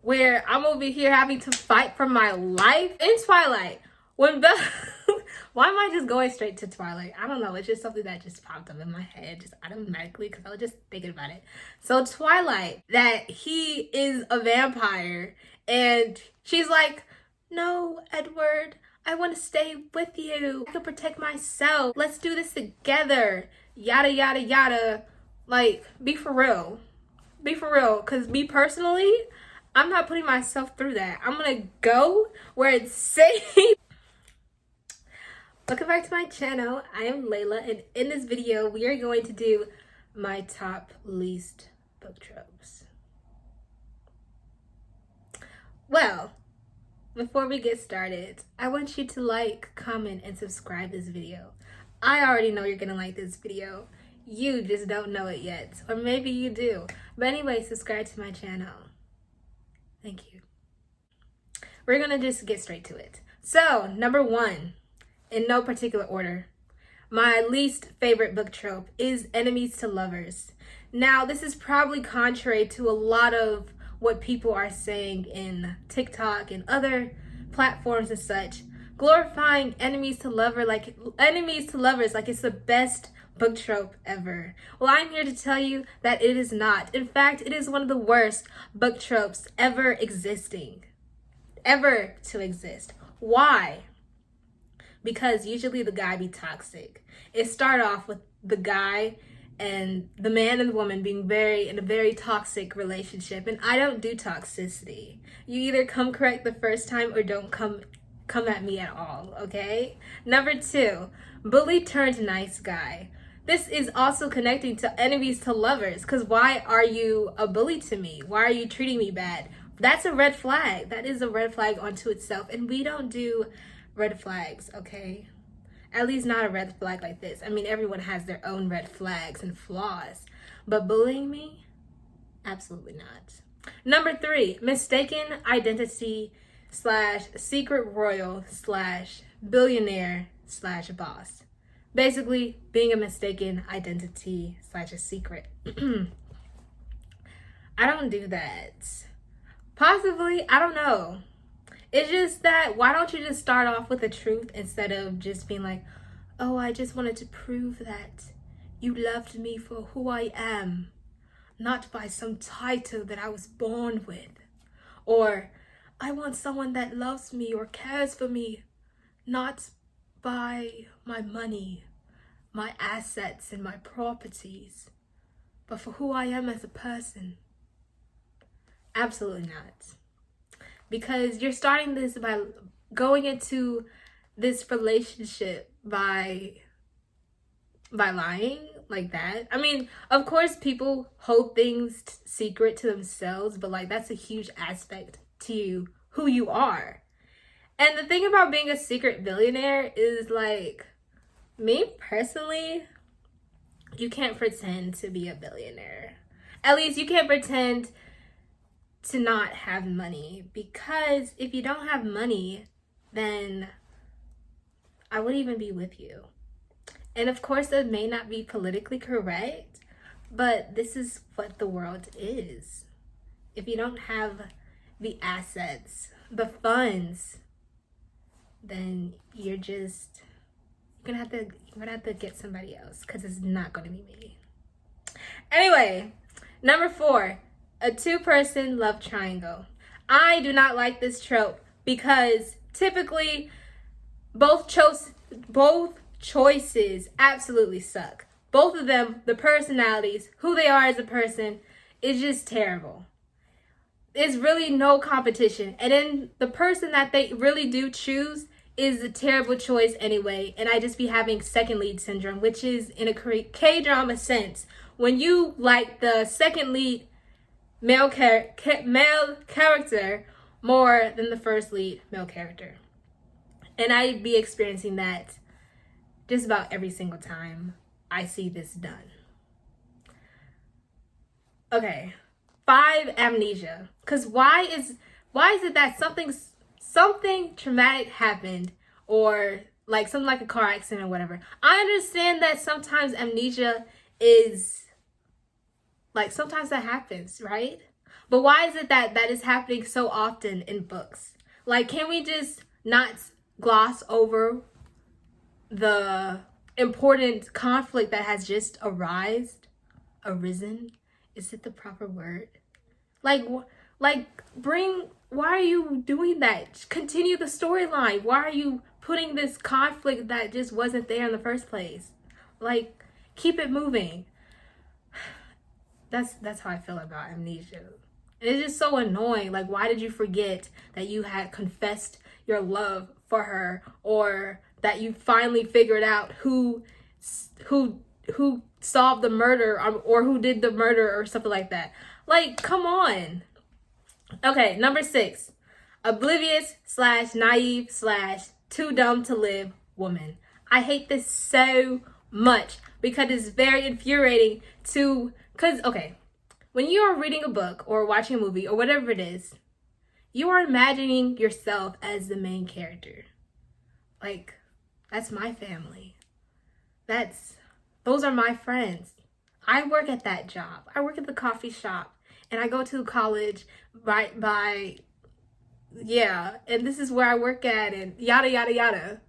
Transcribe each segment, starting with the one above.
where I'm over here having to fight for my life in Twilight. When Bella, why am I just going straight to Twilight? I don't know. It's just something that just popped up in my head just automatically because I was just thinking about it. So Twilight, that he is a vampire, and she's like, no, Edward, I want to stay with you. I can protect myself. Let's do this together. Yada, yada, yada. Like, be for real. Be for real. Because me personally, I'm not putting myself through that. I'm going to go where it's safe. Welcome back to my channel. I am Layla, and in this video, we are going to do my top least book tropes. Well, before we get started, I want you to like, comment, and subscribe this video. I already know you're gonna like this video. You just don't know it yet, or maybe you do. But anyway, subscribe to my channel. Thank you. We're gonna just get straight to it. So, number one, in no particular order, my least favorite book trope is enemies to lovers. Now, this is probably contrary to a lot of what people are saying in TikTok and other platforms and such, glorifying enemies to lovers like it's the best book trope ever. Well, I'm here to tell you that it is not. In fact, it is one of the worst book tropes ever to exist. Why? Because usually the guy be toxic. It start off with the guy and the man and the woman being in a very toxic relationship, and I don't do toxicity. You either come correct the first time or don't come at me at all, okay? Number two, bully turned nice guy. This is also connecting to enemies to lovers, because why are you a bully to me? Why are you treating me bad? That's a red flag. That is a red flag onto itself, and we don't do red flags, okay? At least not a red flag like this. I mean, everyone has their own red flags and flaws, but bullying me? Absolutely not. Number three, mistaken identity / secret royal / billionaire / boss. Basically, being a mistaken identity / a secret. I don't do that. Possibly, I don't know. It's just that, why don't you just start off with the truth instead of just being like, oh, I just wanted to prove that you loved me for who I am, not by some title that I was born with. Or, I want someone that loves me or cares for me, not by my money, my assets, and my properties, but for who I am as a person. Absolutely not. Because you're starting this by going into this relationship by lying like that. I mean, of course, people hold things secret to themselves, but like that's a huge aspect to who you are. And the thing about being a secret billionaire is, like, me personally, you can't pretend to be a billionaire. At least you can't pretend to not have money, because if you don't have money, then I wouldn't even be with you. And of course, that may not be politically correct, but this is what the world is. If you don't have the assets, the funds, then you're gonna have to get somebody else, because it's not gonna be me. Anyway, number four, a two-person love triangle. I do not like this trope because typically both choices absolutely suck. Both of them, the personalities, who they are as a person, is just terrible. There's really no competition. And then the person that they really do choose is a terrible choice anyway. And I just be having second lead syndrome, which is in a K-drama sense. When you like the second lead male character more than the first lead male character. And I'd be experiencing that just about every single time I see this done. Okay, 5, amnesia. Because why is it that something traumatic happened, or like something like a car accident or whatever? I understand that sometimes amnesia is, like, sometimes that happens, right? But why is it that that is happening so often in books? Like, can we just not gloss over the important conflict that has just arisen? Is it the proper word? Like, why are you doing that? Continue the storyline. Why are you putting this conflict that just wasn't there in the first place? Like, keep it moving. That's how I feel about amnesia. And it's just so annoying. Like, why did you forget that you had confessed your love for her, or that you finally figured out who solved the murder, or who did the murder, or something like that? Like, come on. Okay, number 6. Oblivious / naive / too dumb to live woman. I hate this so much because it's very infuriating because, okay, when you are reading a book or watching a movie or whatever it is, you are imagining yourself as the main character. Like, that's my family. Those are my friends. I work at that job. I work at the coffee shop, and I go to college right by, yeah, and this is where I work at, and yada, yada, yada.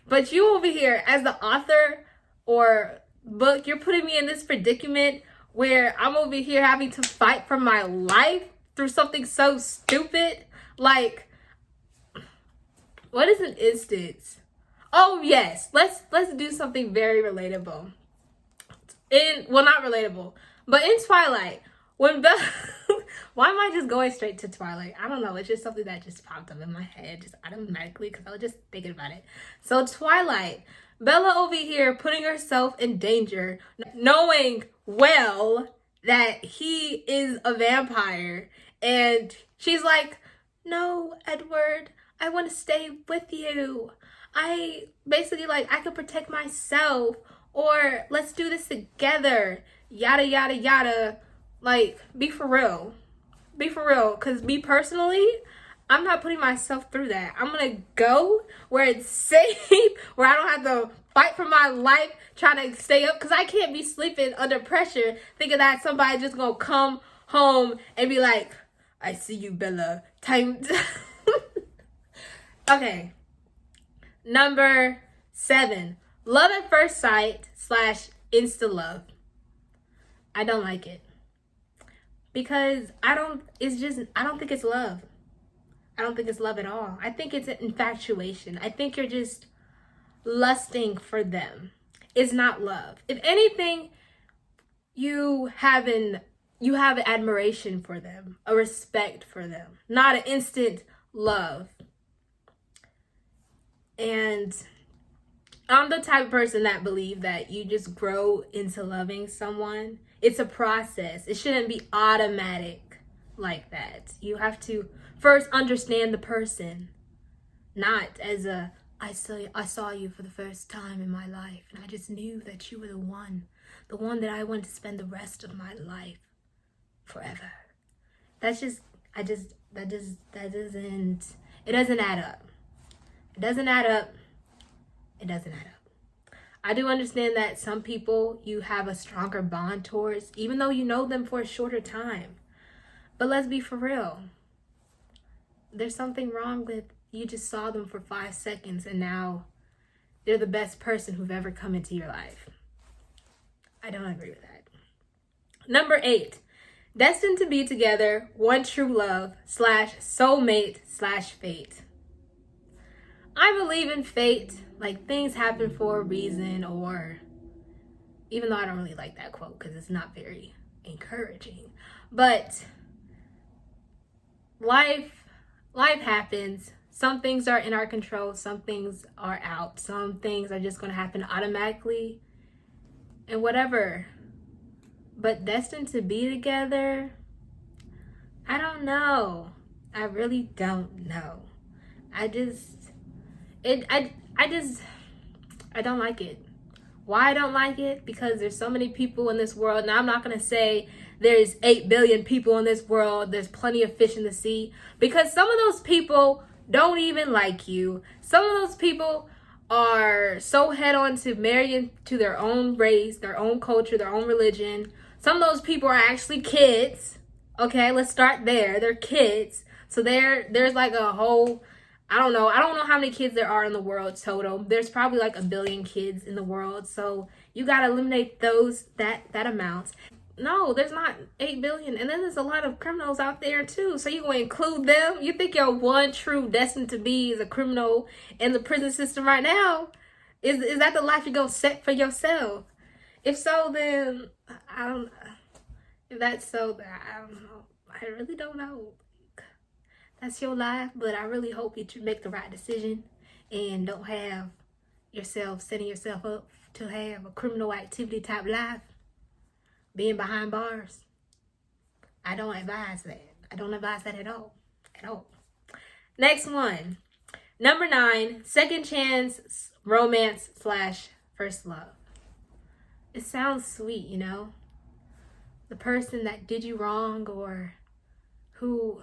But you over here as the author or book, you're putting me in this predicament where I'm over here having to fight for my life through something so stupid. Like, what is an instance? Oh yes, let's do something very relatable. Not relatable, but in Twilight, when Bella, why am I just going straight to Twilight? I don't know. It's just something that just popped up in my head just automatically because I was just thinking about it. So Twilight, Bella over here putting herself in danger, knowing well that he is a vampire. And she's like, no, Edward, I want to stay with you. I could protect myself, or let's do this together. Yada, yada, yada. Like, be for real. Be for real. Because me personally, I'm not putting myself through that. I'm going to go where it's safe, where I don't have to fight for my life trying to stay up. Because I can't be sleeping under pressure thinking that somebody's just going to come home and be like, I see you, Bella. Time. Okay. Number 7. Love at first sight / insta love. I don't like it. Because I don't think it's love. I don't think it's love at all. I think it's an infatuation. I think you're just lusting for them. It's not love. If anything, you have admiration for them, a respect for them, not an instant love. And I'm the type of person that believe that you just grow into loving someone. It's a process. It shouldn't be automatic like that. You have to first understand the person, not as I saw you for the first time in my life, and I just knew that you were the one that I wanted to spend the rest of my life forever. It doesn't add up. It doesn't add up. It doesn't add up. I do understand that some people you have a stronger bond towards, even though you know them for a shorter time. But let's be for real. There's something wrong with you just saw them for 5 seconds and now they're the best person who've ever come into your life. I don't agree with that. Number 8. Destined to be together, one true love / soulmate / fate. I believe in fate, like things happen for a reason, or even though I don't really like that quote because it's not very encouraging, but life happens. Some things are in our control, some things are out, some things are just going to happen automatically and whatever. But destined to be together, I don't know. I really don't know. I don't like it. Why I don't like it? Because there's so many people in this world. Now, I'm not going to say there's 8 billion people in this world. There's plenty of fish in the sea. Because some of those people don't even like you. Some of those people are so head on to marrying to their own race, their own culture, their own religion. Some of those people are actually kids. Okay, let's start there. They're kids. So there's like a whole, I don't know how many kids there are in the world total. There's probably like 1 billion kids in the world. So you gotta eliminate that amount. No, there's not 8 billion. And then there's a lot of criminals out there too. So you gonna include them? You think your one true destined to be is a criminal in the prison system right now? Is that the life you're gonna set for yourself? If so, then I don't. If that's so, then I don't know. I really don't know. That's your life, but I really hope that you make the right decision and don't have yourself setting yourself up to have a criminal activity type life, being behind bars. I don't advise that. I don't advise that at all. At all. Next one. Number 9, second chance romance / first love. It sounds sweet, you know? The person that did you wrong or who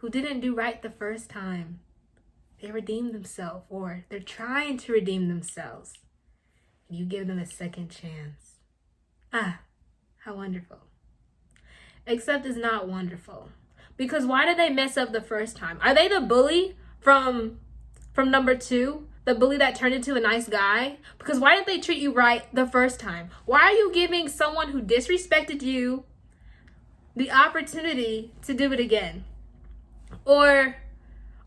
didn't do right the first time, they redeemed themselves or they're trying to redeem themselves. You give them a second chance. Ah, how wonderful. Except it's not wonderful. Because why did they mess up the first time? Are they the bully from number 2? The bully that turned into a nice guy? Because why didn't they treat you right the first time? Why are you giving someone who disrespected you the opportunity to do it again? Or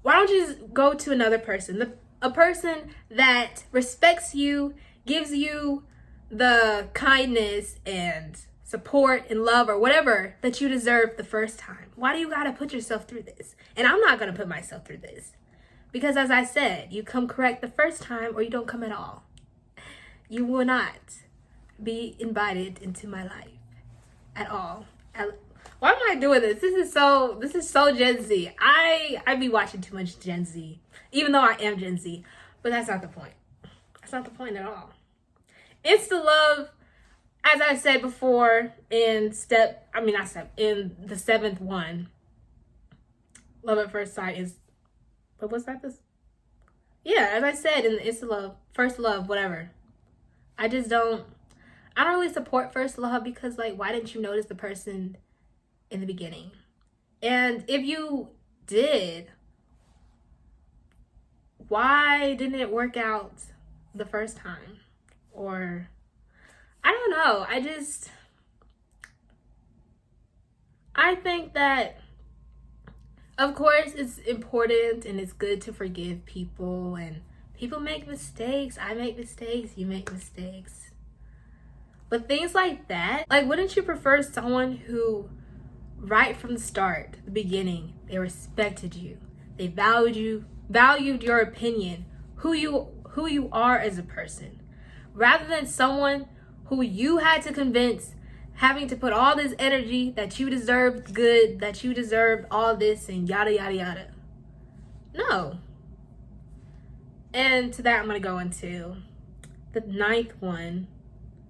why don't you just go to another person? A person that respects you, gives you the kindness and support and love or whatever that you deserved the first time. Why do you gotta put yourself through this? And I'm not gonna put myself through this. Because as I said, you come correct the first time or you don't come at all. You will not be invited into my life at all. Why am I doing this? This is so Gen Z. I be watching too much Gen Z, even though I am Gen Z. But that's not the point. That's not the point at all. Insta love, as I said before, in the 7th one, love at first sight is, but what's that? Yeah, as I said in the Insta love, first love, whatever. I don't really support first love because, like, why didn't you notice the person in the beginning? And if you did, why didn't it work out the first time? Or I don't know. I think that, of course, it's important and it's good to forgive people, and people make mistakes. I make mistakes. You make mistakes. But things like that, like, wouldn't you prefer someone who, right from the start, the beginning, they respected you, they valued your opinion, who you are as a person, rather than someone who you had to convince, having to put all this energy that you deserved good, that you deserved all this and yada yada yada? No. And to that, I'm gonna go into the 9th one.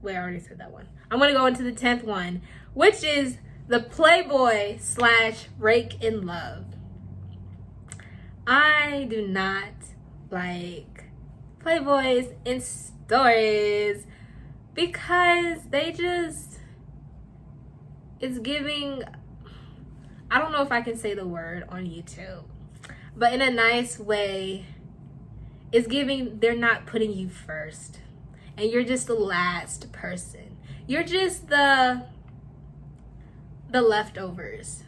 Wait, I already said that one. I'm gonna go into the 10th one, which is the playboy / rake in love. I do not like playboys in stories because it's giving, I don't know if I can say the word on YouTube, but in a nice way, it's giving they're not putting you first. And you're just the last person. You're just the leftovers.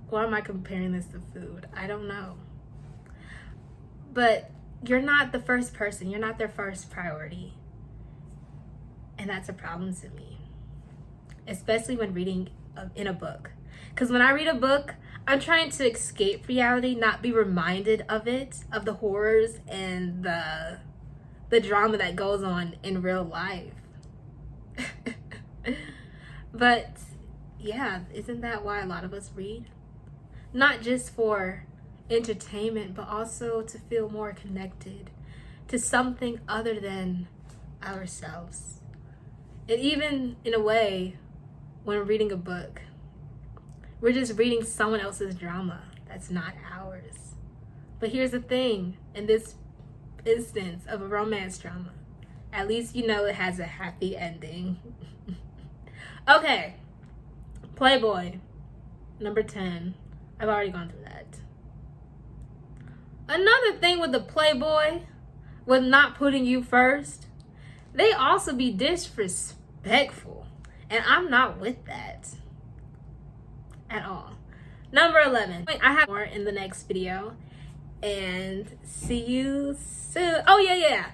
Why am I comparing this to food? I don't know. But you're not the first person. You're not their first priority. And that's a problem to me. Especially when reading in a book. Because when I read a book, I'm trying to escape reality, not be reminded of it, of the horrors and the drama that goes on in real life. But yeah, isn't that why a lot of us read? Not just for entertainment, but also to feel more connected to something other than ourselves. And even in a way, when reading a book, we're just reading someone else's drama that's not ours. But here's the thing, in this instance of a romance drama, at least you know it has a happy ending. Okay, playboy. Number 10. I've already gone through that. Another thing with the playboy, with not putting you first, they also be disrespectful. And I'm not with that at all. Number 11. I have more in the next video. And see you soon. Oh, yeah.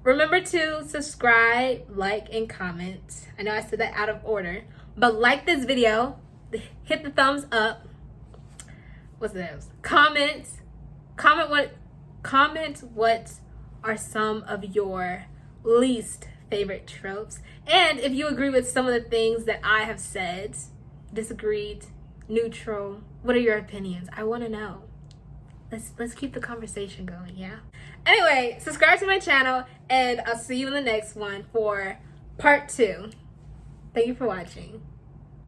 Remember to subscribe, like, and comment. I know I said that out of order. But like this video. Hit the thumbs up. What's this? Comment what are some of your least favorite tropes. And if you agree with some of the things that I have said, disagreed, neutral, what are your opinions? I want to know. Let's keep the conversation going, yeah? Anyway, subscribe to my channel and I'll see you in the next one for part 2. Thank you for watching.